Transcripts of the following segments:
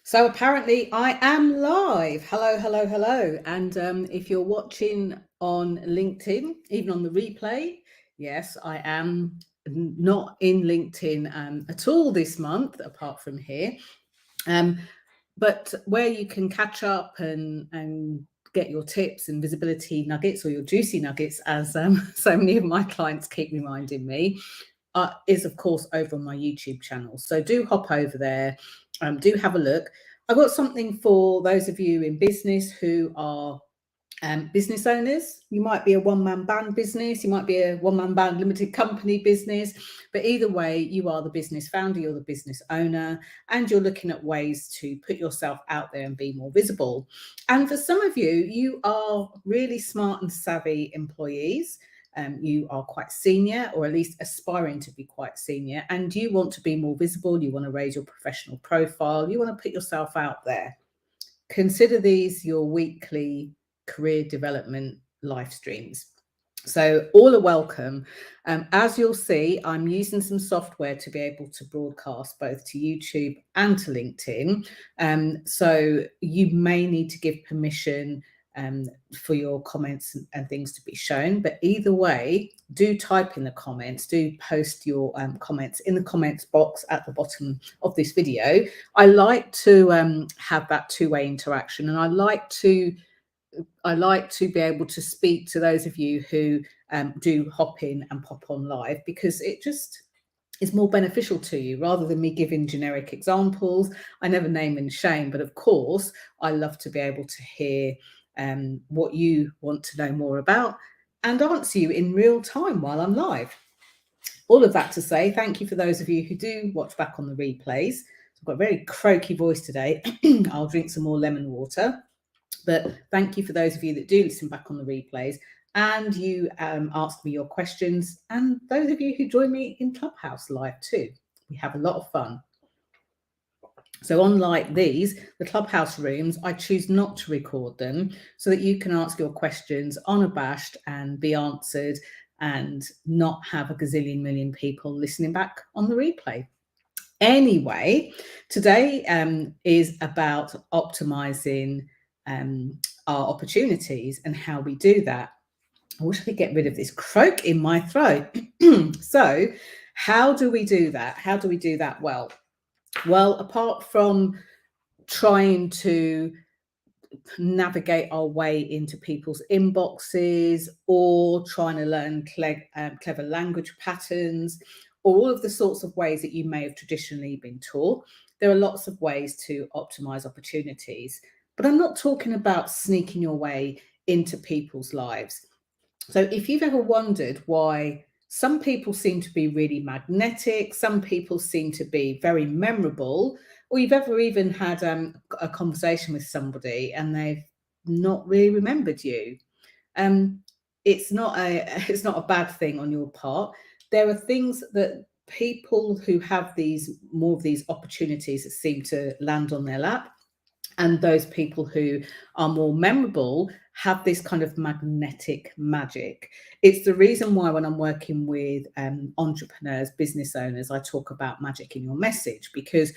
So apparently I am live. Hello, hello, hello. And if you're watching on LinkedIn, even on the replay, yes, I am not in LinkedIn at all this month, apart from here. But where you can catch up and get your tips and visibility nuggets, or your juicy nuggets, as so many of my clients keep reminding me, is of course over on my YouTube channel. So do hop over there, do have a look. I've got something for those of you in business who are business owners. You might be a one-man band business, you might be a one-man band limited company business, but either way, you are the business founder, you're the business owner, and you're looking at ways to put yourself out there and be more visible. And for some of you, you are really smart and savvy employees. You are quite senior, or at least aspiring to be quite senior, and you want to be more visible, you want to raise your professional profile, you want to put yourself out there. Consider these your weekly career development live streams. So all are welcome. As you'll see, I'm using some software to be able to broadcast both to YouTube and to LinkedIn. So you may need to give permission for your comments and things to be shown. But either way, do type in the comments, do post your comments in the comments box at the bottom of this video. I like to have that two-way interaction, and I like to be able to speak to those of you who do hop in and pop on live, because it just is more beneficial to you rather than me giving generic examples. I never name and shame, but of course, I love to be able to hear what you want to know more about and answer you in real time while I'm live. All of that to say, thank you for those of you who do watch back on the replays. I've got a very croaky voice today. I'll drink some more lemon water. But thank you for those of you that do listen back on the replays and you ask me your questions, and those of you who join me in Clubhouse live too. We have a lot of fun. So unlike these, the Clubhouse rooms, I choose not to record them so that you can ask your questions unabashed and be answered and not have a gazillion million people listening back on the replay. Anyway, today is about optimizing our opportunities and how we do that. I wish I could get rid of this croak in my throat. So how do we do that? How do we do that well? Well, apart from trying to navigate our way into people's inboxes or trying to learn clever language patterns, all of the sorts of ways that you may have traditionally been taught, there are lots of ways to optimize opportunities. But I'm not talking about sneaking your way into people's lives. So if you've ever wondered why some people seem to be really magnetic, some people seem to be very memorable, or you've ever even had a conversation with somebody and they've not really remembered you, it's not a bad thing on your part. There are things that people who have more of these opportunities that seem to land on their lap, and those people who are more memorable have this kind of magnetic magic. It's the reason why when I'm working with entrepreneurs, business owners, I talk about magic in your message, because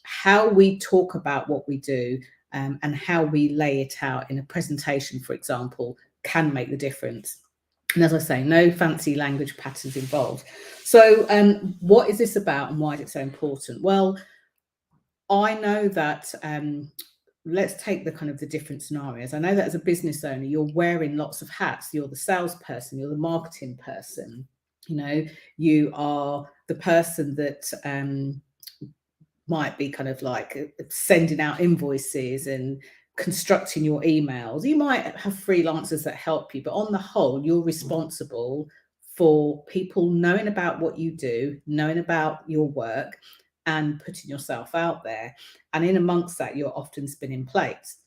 how we talk about what we do and how we lay it out in a presentation, for example, can make the difference. And as I say, no fancy language patterns involved. So what is this about and why is it so important? Well, I know that let's take the different scenarios. I know that as a business owner, you're wearing lots of hats. You're the salesperson, you're the marketing person, you are the person that might be sending out invoices and constructing your emails. You might have freelancers that help you, but on the whole, you're responsible for people knowing about what you do, knowing about your work, and putting yourself out there. And in amongst that, you're often spinning plates.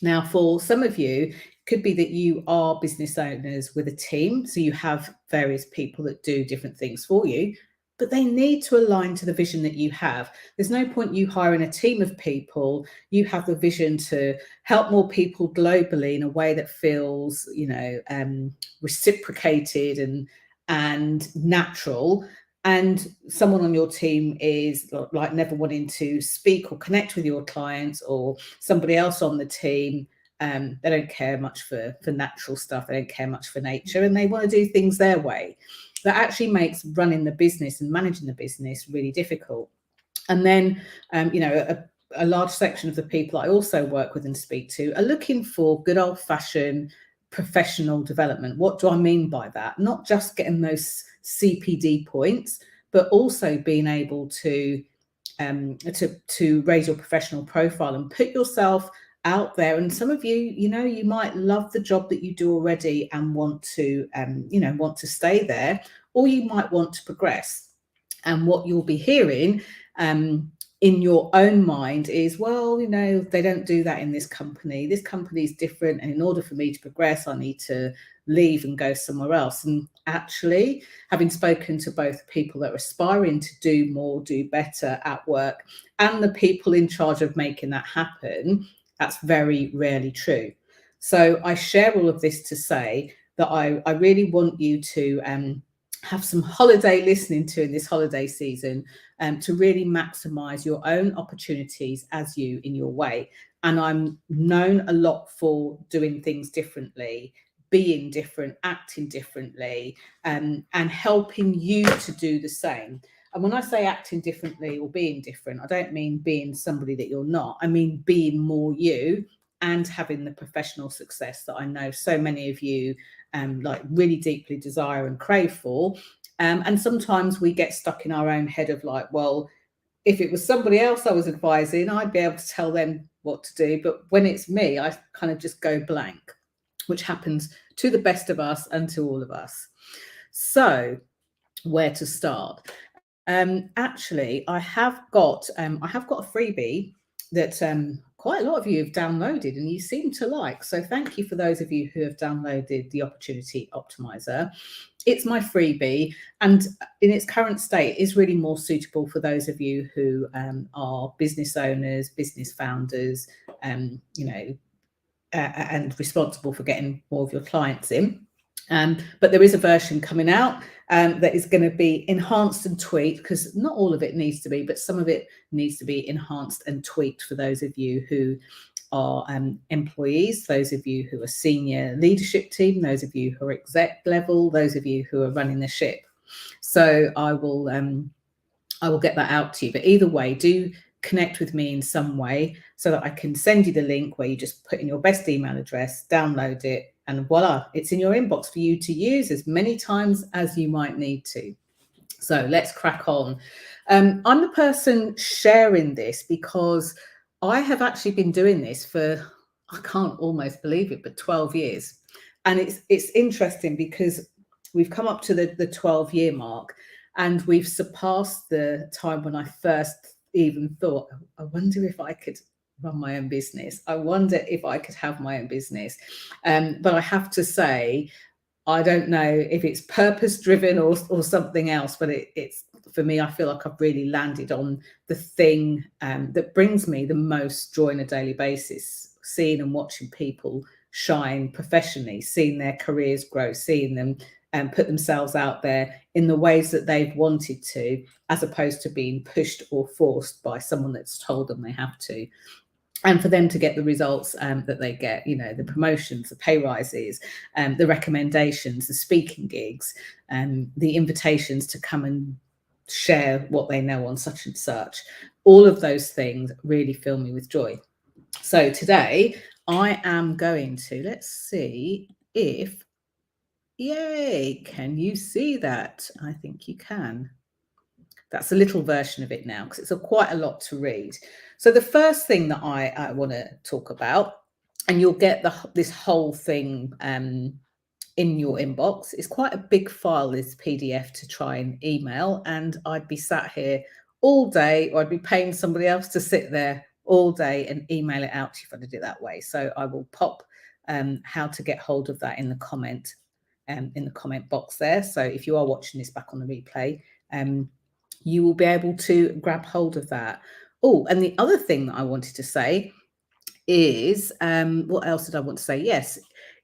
Now, for some of you, it could be that you are business owners with a team. So you have various people that do different things for you, but they need to align to the vision that you have. There's no point you hiring a team of people. You have the vision to help more people globally in a way that feels, reciprocated and natural. and someone on your team is like never wanting to speak or connect with your clients, or somebody else on the team, they don't care much for natural stuff, they don't care much for nature, and they want to do things their way, that actually makes running the business and managing the business really difficult. And then, a large section of the people I also work with and speak to are looking for good old fashioned professional development. What do I mean by that? Not just getting those CPD points, but also being able to raise your professional profile and put yourself out there. And some of you, you might love the job that you do already and want to stay there, or you might want to progress. And what you'll be hearing in your own mind is, well, they don't do that in this company. This company is different, and in order for me to progress, I need to leave and go somewhere else. And actually, having spoken to both people that are aspiring to do more, do better at work, and the people in charge of making that happen, that's very rarely true. So I share all of this to say that I really want you to have some holiday listening to in this holiday season, to really maximize your own opportunities as you in your way. And I'm known a lot for doing things differently, being different, acting differently, and helping you to do the same. And when I say acting differently or being different, I don't mean being somebody that you're not. I mean being more you and having the professional success that I know so many of you like really deeply desire and crave for. And sometimes we get stuck in our own head of like, well, if it was somebody else I was advising, I'd be able to tell them what to do. But when it's me, I kind of just go blank, which happens to the best of us and to all of us. So where to start? Actually, I have got a freebie that quite a lot of you have downloaded and you seem to like. So thank you for those of you who have downloaded the Opportunity Optimizer. It's my freebie, and in its current state is really more suitable for those of you who are business owners, business founders, and responsible for getting more of your clients in. But there is a version coming out that is going to be enhanced and tweaked, because not all of it needs to be, but some of it needs to be enhanced and tweaked for those of you who are employees, those of you who are senior leadership team, those of you who are exec level, those of you who are running the ship. So I will get that out to you. But either way, do connect with me in some way so that I can send you the link where you just put in your best email address, download it, and voila, it's in your inbox for you to use as many times as you might need to. So let's crack on. I'm the person sharing this because I have actually been doing this for, I can't almost believe it, but 12 years. And it's interesting because we've come up to the 12-year mark, and we've surpassed the time when I first even thought, I wonder if I could run my own business. I wonder if I could have my own business. But I have to say, I don't know if it's purpose driven or something else, but it's for me, I feel like I've really landed on the thing that brings me the most joy on a daily basis, seeing and watching people shine professionally, seeing their careers grow, seeing them put themselves out there in the ways that they've wanted to, as opposed to being pushed or forced by someone that's told them they have to. And for them to get the results that they get, the promotions, the pay rises, the recommendations, the speaking gigs, the invitations to come and share what they know on such and such, all of those things really fill me with joy. So today I am going to, let's see if, yay, can you see that? I think you can. That's a little version of it now because it's quite a lot to read. So the first thing that I want to talk about, and you'll get this whole thing in your inbox. It's quite a big file, this PDF, to try and email, and I'd be sat here all day, or I'd be paying somebody else to sit there all day and email it out to you if I did it that way. So I will pop how to get hold of that in the comment box there. So if you are watching this back on the replay, you will be able to grab hold of that. Oh, and the other thing that I wanted to say is, what else did I want to say? Yes,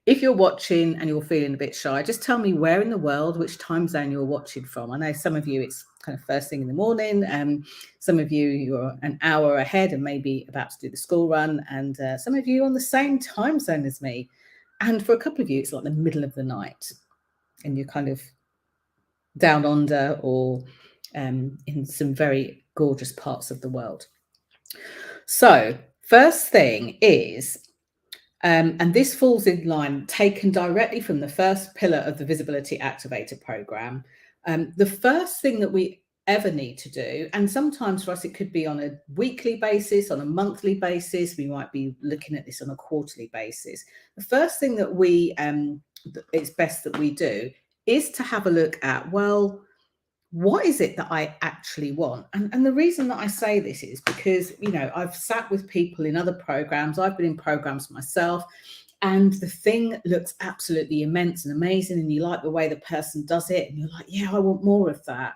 if you're watching and you're feeling a bit shy, just tell me where in the world, which time zone you're watching from. I know some of you, it's kind of first thing in the morning. Some of you, you're an hour ahead and maybe about to do the school run. And some of you on the same time zone as me. And for a couple of you, it's like the middle of the night and you're kind of down under or in some very gorgeous parts of the world. So first thing is, and this falls in line, taken directly from the first pillar of the Visibility Activator program. The first thing that we ever need to do, and sometimes for us it could be on a weekly basis, on a monthly basis, we might be looking at this on a quarterly basis. The first thing that it's best that we do is to have a look at, well, what is it that I actually want? And the reason that I say this is because, I've sat with people in other programs, I've been in programs myself, and the thing looks absolutely immense and amazing, and you like the way the person does it, and you're like, yeah, I want more of that.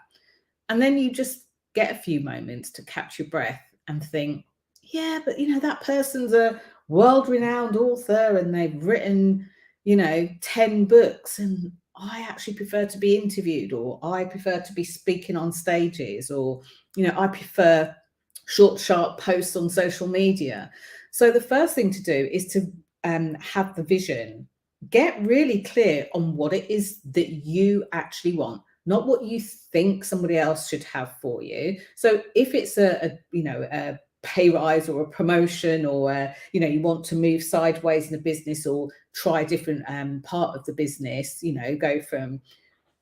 And then you just get a few moments to catch your breath and think, yeah, but that person's a world-renowned author and they've written, 10 books, and I actually prefer to be interviewed, or I prefer to be speaking on stages, or, I prefer short, sharp posts on social media. So the first thing to do is to have the vision, get really clear on what it is that you actually want, not what you think somebody else should have for you. So if it's a pay rise or a promotion, or you want to move sideways in a business or try a different part of the business, go from,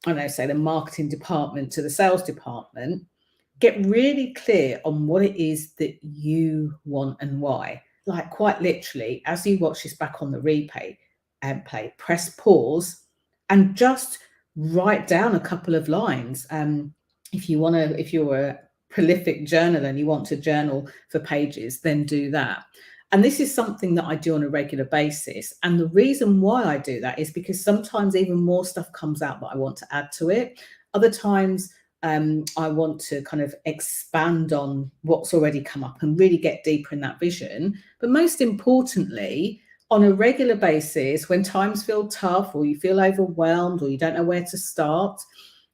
I don't know, say the marketing department to the sales department, get really clear on what it is that you want and why. Like quite literally, as you watch this back on the replay and press pause and just write down a couple of lines. If you're a prolific journaler and you want to journal for pages, then do that. And this is something that I do on a regular basis. And the reason why I do that is because sometimes even more stuff comes out that I want to add to it. Other times, I want to kind of expand on what's already come up and really get deeper in that vision. But most importantly, on a regular basis, when times feel tough or you feel overwhelmed or you don't know where to start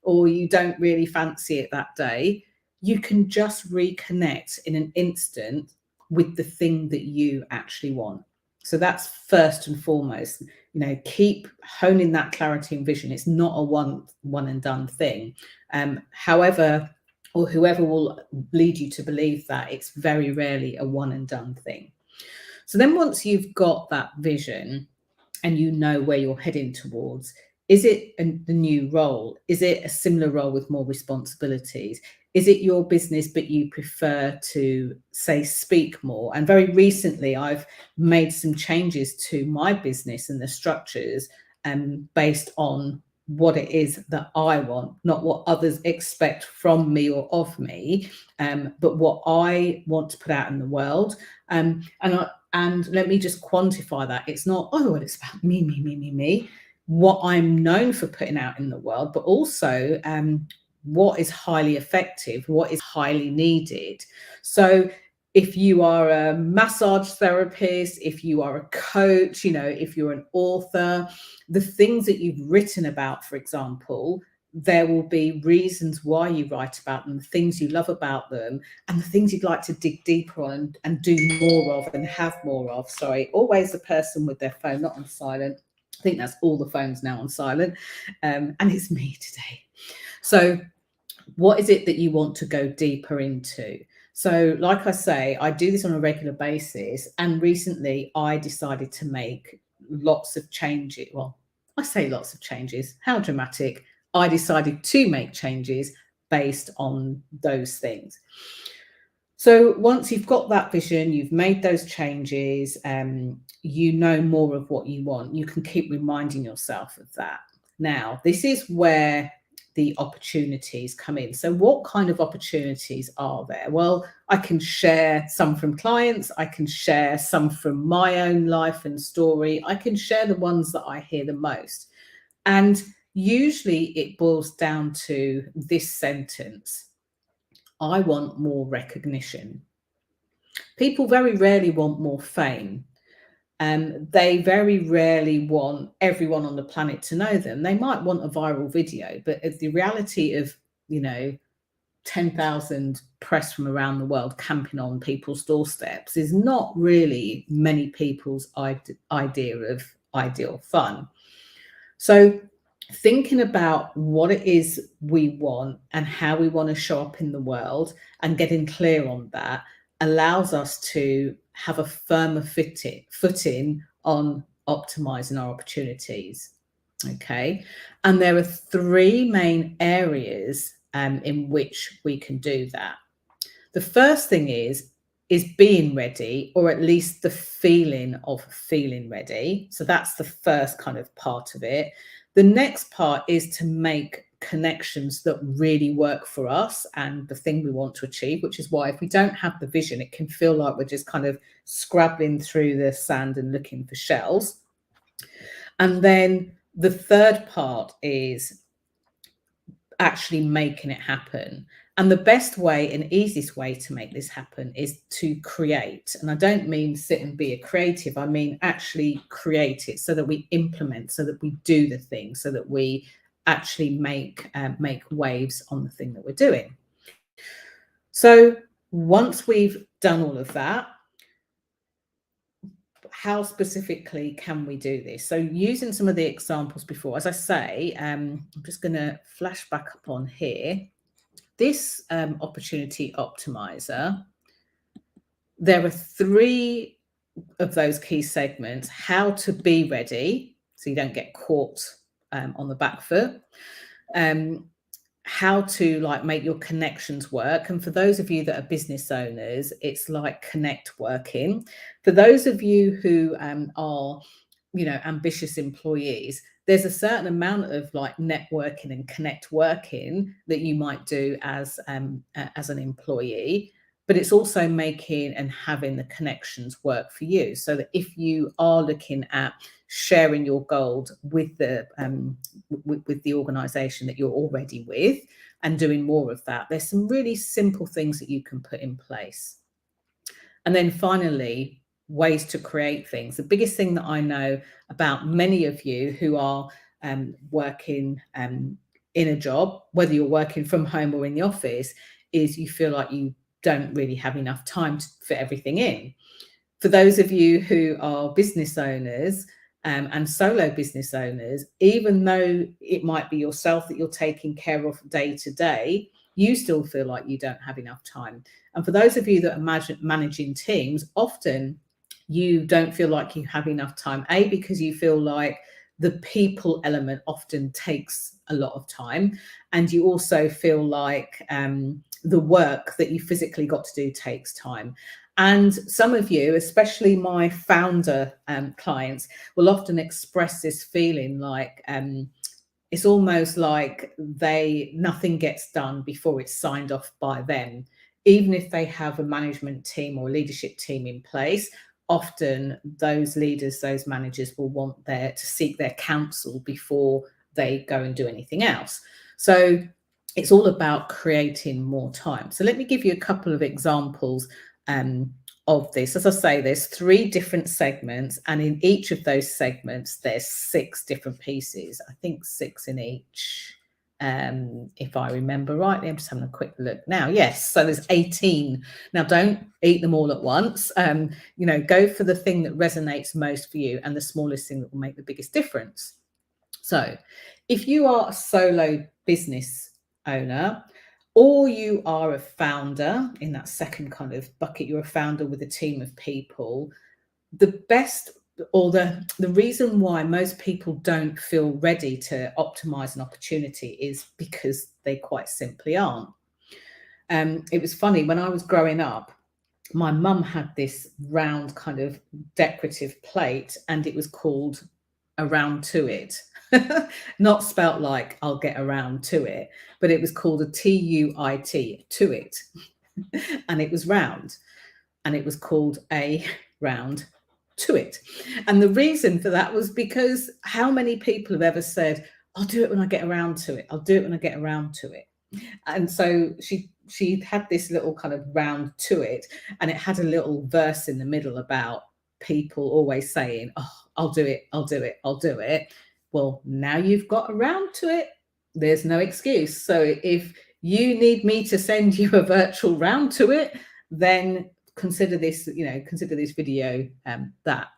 or you don't really fancy it that day, you can just reconnect in an instant with the thing that you actually want. So that's first and foremost. Keep honing that clarity and vision. It's not a one and done thing. However, or whoever will lead you to believe that, it's very rarely a one and done thing. So then once you've got that vision and you know where you're heading towards, is it the new role? Is it a similar role with more responsibilities? Is it your business, but you prefer to, say, speak more? And very recently, I've made some changes to my business and the structures based on what it is that I want, not what others expect from me or of me, but what I want to put out in the world. And let me just quantify that. It's not, oh, well, it's about me, me, me, me, me. What I'm known for putting out in the world, but also what is highly effective, what is highly needed. So if you are a massage therapist, if you are a coach, if you're an author, the things that you've written about, for example, there will be reasons why you write about them, the things you love about them, and the things you'd like to dig deeper on and do more of and have more of. Sorry, always the person with their phone not on silent. I think that's all the phones now on silent. And it's me today. So what is it that you want to go deeper into? So like I say, I do this on a regular basis. And recently I decided to make lots of changes. Well, I say lots of changes. How dramatic. I decided to make changes based on those things. So once you've got that vision, you've made those changes, you know more of what you want, you can keep reminding yourself of that. Now, this is where the opportunities come in. So what kind of opportunities are there? Well, I can share some from clients, I can share some from my own life and story, I can share the ones that I hear the most. And usually it boils down to this sentence: I want more recognition. People very rarely want more fame. They very rarely want everyone on the planet to know them. They might want a viral video, but the reality of, 10,000 press from around the world camping on people's doorsteps is not really many people's idea of ideal fun. So thinking about what it is we want and how we want to show up in the world and getting clear on that allows us to have a firmer footing on optimizing our opportunities. Okay. And there are three main areas in which we can do that. The first thing is being ready, or at least the feeling of feeling ready. So that's the first kind of part of it. The next part is to make connections that really work for us and the thing we want to achieve, which is why if we don't have the vision, it can feel like we're just kind of scrabbling through the sand and looking for shells. And then the third part is actually making it happen. And the best way and easiest way to make this happen is to create. And I don't mean sit and be a creative. I mean actually create it so that we implement, so that we do the thing, so that we actually make waves on the thing that we're doing. So once we've done all of that, how specifically can we do this? So using some of the examples before, as I say, I'm just going to flash back up on here. This opportunity optimizer, there are three of those key segments: how to be ready so you don't get caught on the back foot, how to make your connections work. And for those of you that are business owners, it's like connect working. For those of you who are ambitious employees, there's a certain amount of networking and connect working that you might do as an employee, but it's also making and having the connections work for you, so that if you are looking at sharing your gold with the organization that you're already with and doing more of that, there's some really simple things that you can put in place. And then finally, ways to create things. The biggest thing that I know about many of you who are working in a job, whether you're working from home or in the office, is you feel like you don't really have enough time to fit everything in. For those of you who are business owners and solo business owners, even though it might be yourself that you're taking care of day to day, you still feel like you don't have enough time. And for those of you that are managing teams, often you don't feel like you have enough time, because you feel like the people element often takes a lot of time, and you also feel like the work that you physically got to do takes time. And some of you, especially my founder clients, will often express this feeling like it's almost like nothing gets done before it's signed off by them. Even if they have a management team or leadership team in place, often those leaders, those managers will want to seek their counsel before they go and do anything else. So it's all about creating more time. So let me give you a couple of examples of this. As I say, there's three different segments, and in each of those segments, there's 6 different pieces. I think 6 in each, if I remember rightly. I'm just having a quick look now. Yes, so there's 18. Now, don't eat them all at once. Go for the thing that resonates most for you and the smallest thing that will make the biggest difference. So if you are a solo business owner, or you are a founder, in that second kind of bucket, you're a founder with a team of people, the best, or the reason why most people don't feel ready to optimize an opportunity is because they quite simply aren't. It was funny, when I was growing up, my mum had this round kind of decorative plate, and it was called Around to It. Not spelt like I'll get around to it, but it was called a TUIT, to it. And it was round, and it was called a round to it. And the reason for that was because how many people have ever said, I'll do it when I get around to it. I'll do it when I get around to it. And so she had this little kind of round to it, and it had a little verse in the middle about people always saying, oh, I'll do it, I'll do it, I'll do it. Well, now you've got around to it. There's no excuse. So if you need me to send you a virtual round to it, then consider this, consider this video that.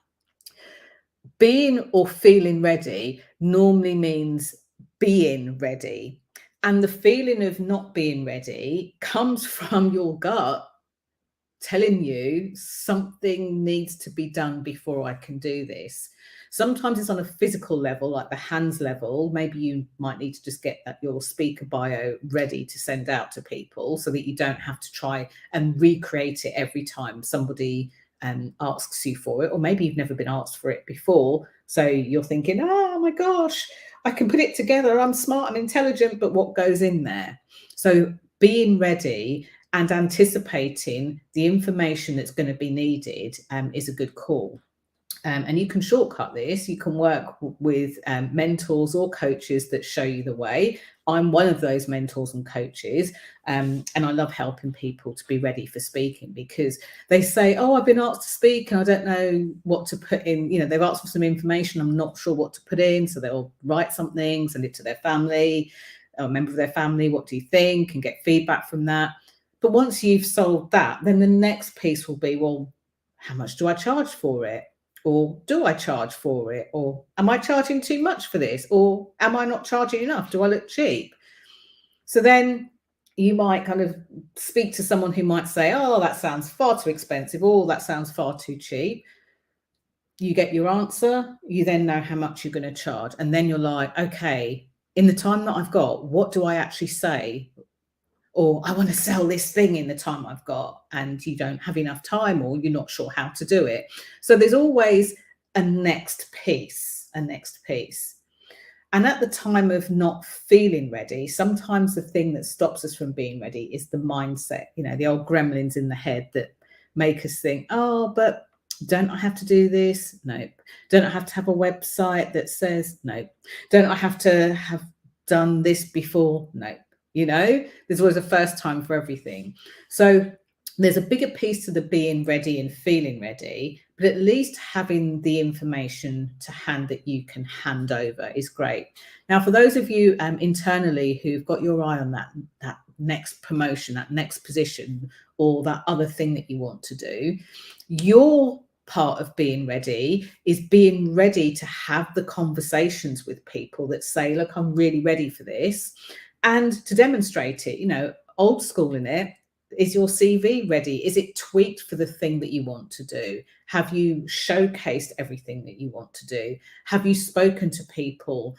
Being or feeling ready normally means being ready. And the feeling of not being ready comes from your gut telling you something needs to be done before I can do this. Sometimes it's on a physical level, like the hands level. Maybe you might need to just get your speaker bio ready to send out to people so that you don't have to try and recreate it every time somebody asks you for it, or maybe you've never been asked for it before. So you're thinking, oh my gosh, I can put it together. I'm smart, I'm intelligent, but what goes in there? So being ready and anticipating the information that's going to be needed is a good call. And you can shortcut this. You can work with mentors or coaches that show you the way. I'm one of those mentors and coaches, and I love helping people to be ready for speaking, because they say, oh, I've been asked to speak and I don't know what to put in. They've asked for some information, I'm not sure what to put in. So they'll write something, send it to their family, a member of their family. What do you think? And get feedback from that. But once you've solved that, then the next piece will be, well, how much do I charge for it? Or do I charge for it? Or am I charging too much for this? Or am I not charging enough? Do I look cheap? So then you might kind of speak to someone who might say, oh, that sounds far too expensive. Or that sounds far too cheap. You get your answer. You then know how much you're going to charge. And then you're like, okay, in the time that I've got, what do I actually say? Or I want to sell this thing in the time I've got, and you don't have enough time, or you're not sure how to do it. So there's always a next piece. And at the time of not feeling ready, sometimes the thing that stops us from being ready is the mindset, the old gremlins in the head that make us think, oh, but don't I have to do this? Nope. Don't I have to have a website that says, nope. Don't I have to have done this before? Nope. There's always a first time for everything. So there's a bigger piece to the being ready and feeling ready, but at least having the information to hand that you can hand over is great. Now, for those of you internally who've got your eye on that next promotion, that next position, or that other thing that you want to do, your part of being ready is being ready to have the conversations with people that say, look, I'm really ready for this. And to demonstrate it, old school in it, is your CV ready? Is it tweaked for the thing that you want to do? Have you showcased everything that you want to do? Have you spoken to people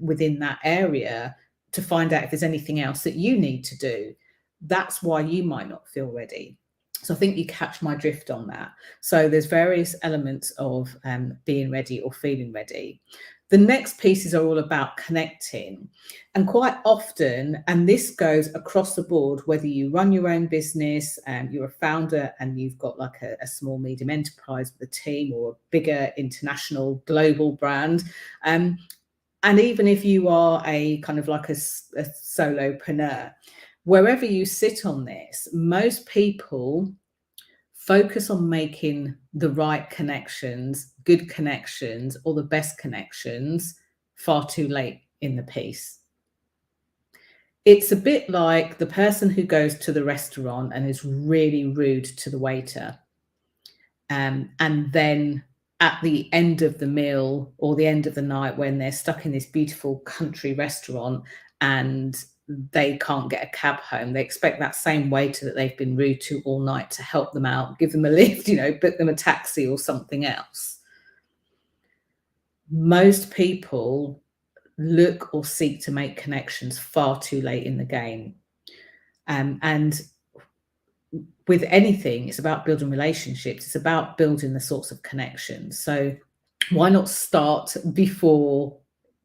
within that area to find out if there's anything else that you need to do? That's why you might not feel ready. So I think you catch my drift on that. So there's various elements of being ready or feeling ready. The next pieces are all about connecting. And quite often, and this goes across the board, whether you run your own business, you're a founder and you've got like a small, medium enterprise with a team, or a bigger international global brand. And even if you are a kind of like a solopreneur, wherever you sit on this, most people focus on making the right connections, good connections, or the best connections far too late in the piece. It's a bit like the person who goes to the restaurant and is really rude to the waiter. And then at the end of the meal or the end of the night, when they're stuck in this beautiful country restaurant and they can't get a cab home, they expect that same waiter that they've been rude to all night to help them out, give them a lift, book them a taxi or something else. Most people look or seek to make connections far too late in the game. And with anything, it's about building relationships. It's about building the sorts of connections. So why not start before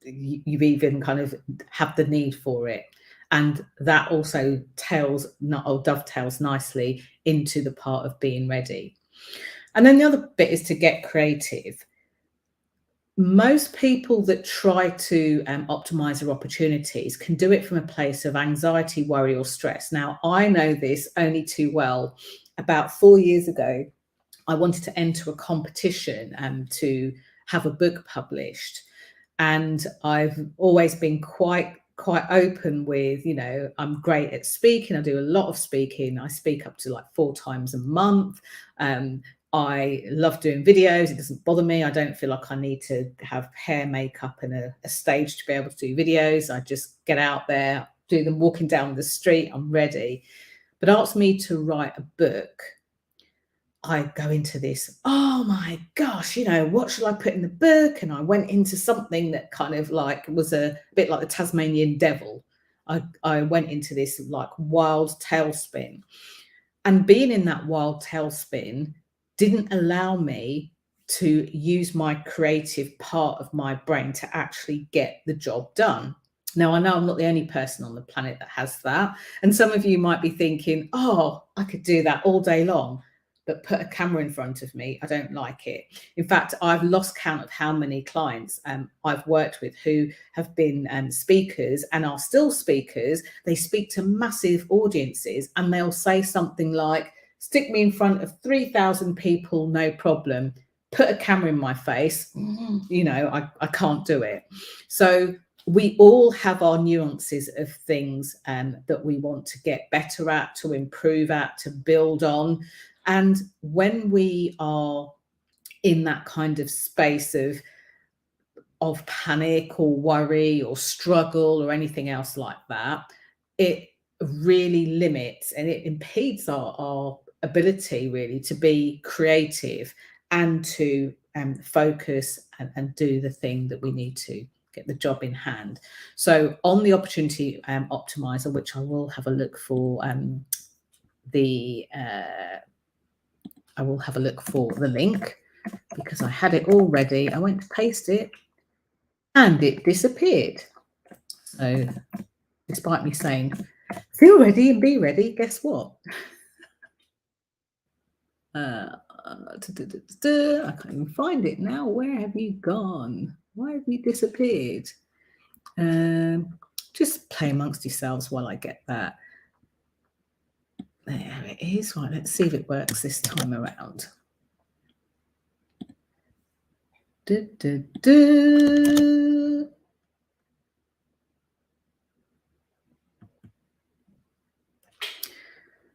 you've even kind of have the need for it? And that also dovetails nicely into the part of being ready. And then the other bit is to get creative. Most people that try to optimize their opportunities can do it from a place of anxiety, worry, or stress. Now, I know this only too well. About 4 years ago, I wanted to enter a competition to have a book published. And I've always been quite open with, I'm great at speaking. I do a lot of speaking. I speak up to like 4 times a month. I love doing videos. It doesn't bother me. I don't feel like I need to have hair, makeup, and a stage to be able to do videos. I just get out there, do them walking down the street. I'm ready. But ask me to write a book, I go into this, oh my gosh, what should I put in the book? And I went into something that kind of like was a bit like the Tasmanian devil. I went into this like wild tailspin. And being in that wild tailspin didn't allow me to use my creative part of my brain to actually get the job done. Now, I know I'm not the only person on the planet that has that. And some of you might be thinking, oh, I could do that all day long, but put a camera in front of me, I don't like it. In fact, I've lost count of how many clients I've worked with who have been speakers and are still speakers. They speak to massive audiences and they'll say something like, stick me in front of 3,000 people, no problem. Put a camera in my face, I can't do it. So we all have our nuances of things that we want to get better at, to improve at, to build on. And when we are in that kind of space of panic or worry or struggle or anything else like that, it really limits and it impedes our ability really to be creative and to focus and do the thing that we need to get the job in hand. So on the opportunity optimizer, which I will have a look for the link because I had it all ready. I went to paste it and it disappeared. So despite me saying, feel ready and be ready, guess what? I can't even find it now. Where have you gone? Why have you disappeared? Just play amongst yourselves while I get that. There it is. Right, let's see if it works this time around.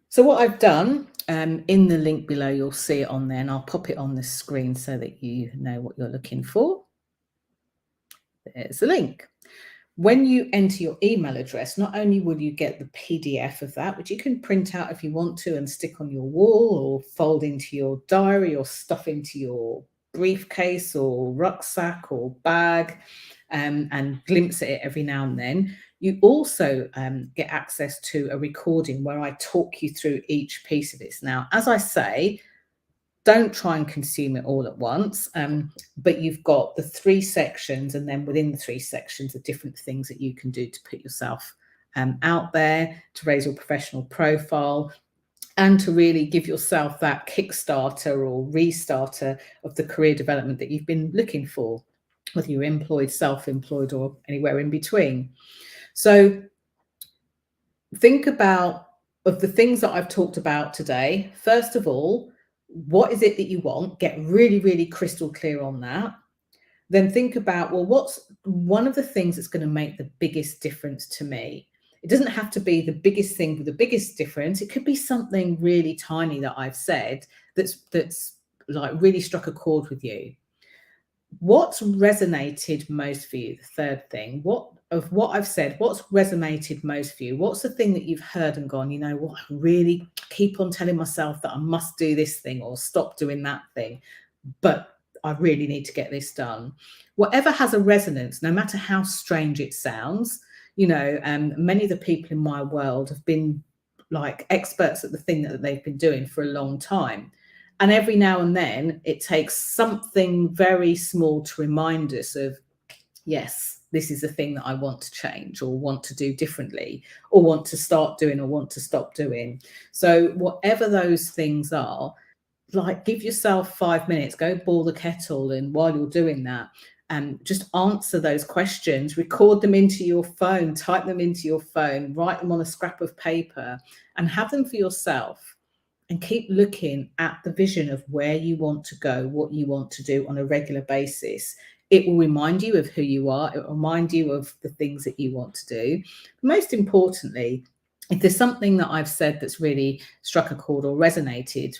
So what I've done, in the link below, you'll see it on there, and I'll pop it on the screen so that you know what you're looking for. There's the link. When you enter your email address, not only will you get the PDF of that, which you can print out if you want to and stick on your wall or fold into your diary or stuff into your briefcase or rucksack or bag, and glimpse at it every now and then. You also get access to a recording where I talk you through each piece of this. Now, as I say, don't try and consume it all at once, but you've got the 3 sections, and then within the 3 sections are different things that you can do to put yourself out there, to raise your professional profile, and to really give yourself that Kickstarter or restarter of the career development that you've been looking for, whether you're employed, self-employed, or anywhere in between. So think about, of the things that I've talked about today, first of all, what is it that you want? Get really, really crystal clear on that. Then think about, well, what's one of the things that's going to make the biggest difference to me? It doesn't have to be the biggest thing with the biggest difference. It could be something really tiny that I've said that's like really struck a chord with you. What's resonated most for you? The third thing, what I've said, what's resonated most for you? What's the thing that you've heard and gone, you know what, I really keep on telling myself that I must do this thing or stop doing that thing, but I really need to get this done. Whatever has a resonance, no matter how strange it sounds, many of the people in my world have been like experts at the thing that they've been doing for a long time. And every now and then it takes something very small to remind us of, yes, this is the thing that I want to change or want to do differently or want to start doing or want to stop doing. So whatever those things are, like give yourself 5 minutes, go boil the kettle. And while you're doing that, just answer those questions, record them into your phone, type them into your phone, write them on a scrap of paper and have them for yourself. and keep looking at the vision of where you want to go, what you want to do on a regular basis. It will remind you of who you are. It will remind you of the things that you want to do. Most importantly, if there's something that I've said that's really struck a chord or resonated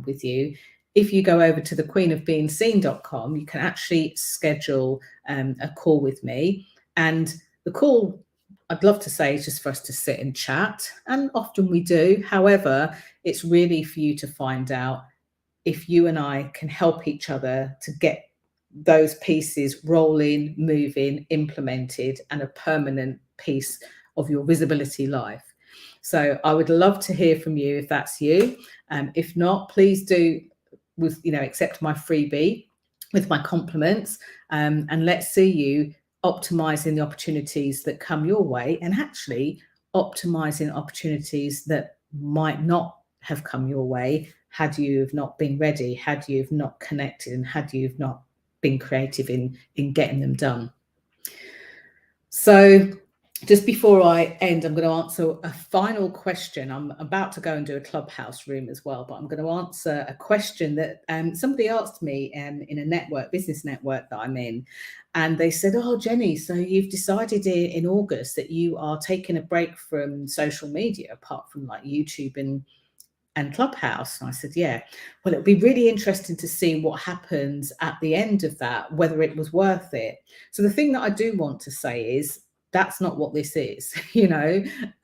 with you, if you go over to the queenofbeingseen.com, you can actually schedule a call with me. And the call, I'd love to say, is just for us to sit and chat. And often we do. However, it's really for you to find out if you and I can help each other to get those pieces rolling, moving, implemented, and a permanent piece of your visibility life. So I would love to hear from you if that's you. If not, please do accept my freebie with my compliments, and let's see you optimizing the opportunities that come your way, and actually optimizing opportunities that might not have come your way had you have not been ready, had you have not connected, and had you have not been creative in getting them done. So just before I end, I'm going to answer a final question. I'm about to go and do a Clubhouse room as well, but I'm going to answer a question that somebody asked me in a business network that I'm in. And they said, "Oh, Jenny, so you've decided in August that you are taking a break from social media, apart from like YouTube and Clubhouse?" And I said, "Yeah, well, it'll be really interesting to see what happens at the end of that, whether it was worth it." So the thing that I do want to say is that's not what this is.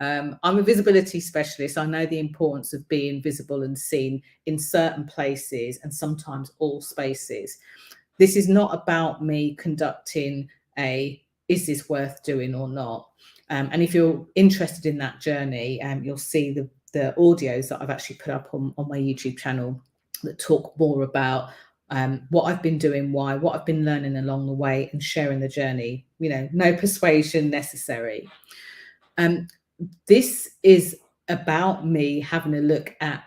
I'm a visibility specialist. I know the importance of being visible and seen in certain places and sometimes all spaces. This is not about me conducting is this worth doing or not? And if you're interested in that journey, you'll see the audios that I've actually put up on my YouTube channel that talk more about what I've been doing, what I've been learning along the way, and sharing the journey. No persuasion necessary. This is about me having a look at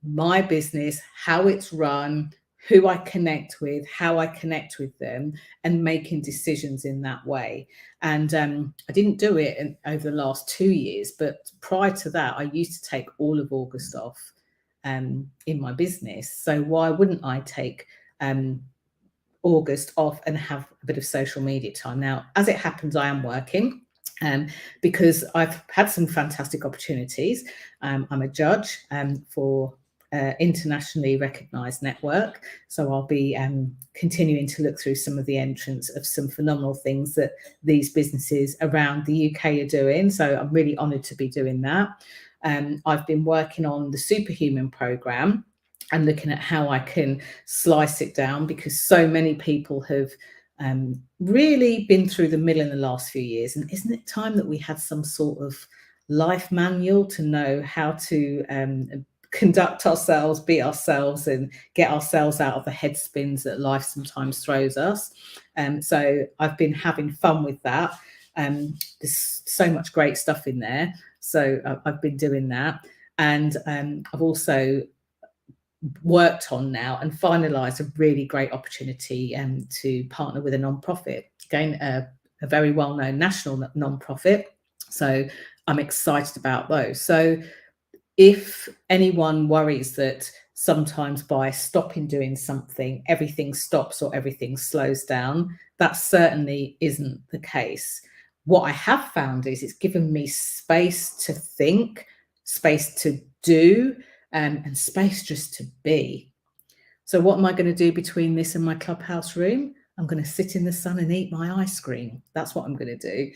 my business, how it's run, who I connect with, how I connect with them, and making decisions in that way. And I didn't do it over the last 2 years, but prior to that, I used to take all of August off in my business. So why wouldn't I take August off and have a bit of social media time? Now, as it happens, I am working. Because I've had some fantastic opportunities. I'm a judge for internationally recognised network, so I'll be continuing to look through some of the entrants of some phenomenal things that these businesses around the UK are doing. So I'm really honoured to be doing that. I've been working on the Superhuman programme and looking at how I can slice it down, because so many people have really been through the mill in the last few years. And isn't it time that we had some sort of life manual to know how to conduct ourselves, be ourselves, and get ourselves out of the head spins that life sometimes throws us? So I've been having fun with that. There's so much great stuff in there. So I've been doing that. And I've also worked on now and finalised a really great opportunity to partner with a non-profit, again, a very well-known national non-profit. So I'm excited about those. So if anyone worries that sometimes by stopping doing something, everything stops or everything slows down, that certainly isn't the case. What I have found is it's given me space to think, space to do, and space just to be. So what am I going to do between this and my Clubhouse room? I'm going to sit in the sun and eat my ice cream. That's what I'm going to do.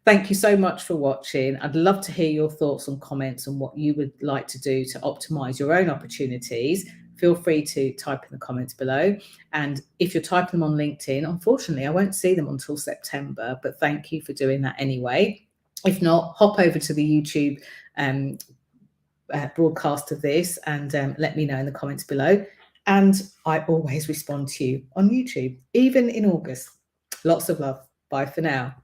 Thank you so much for watching. I'd love to hear your thoughts and comments on what you would like to do to optimize your own opportunities. Feel free to type in the comments below. And if you're typing them on LinkedIn, unfortunately, I won't see them until September, but thank you for doing that anyway. If not, hop over to the YouTube broadcast of this and let me know in the comments below. And I always respond to you on YouTube, even in August. Lots of love. Bye for now.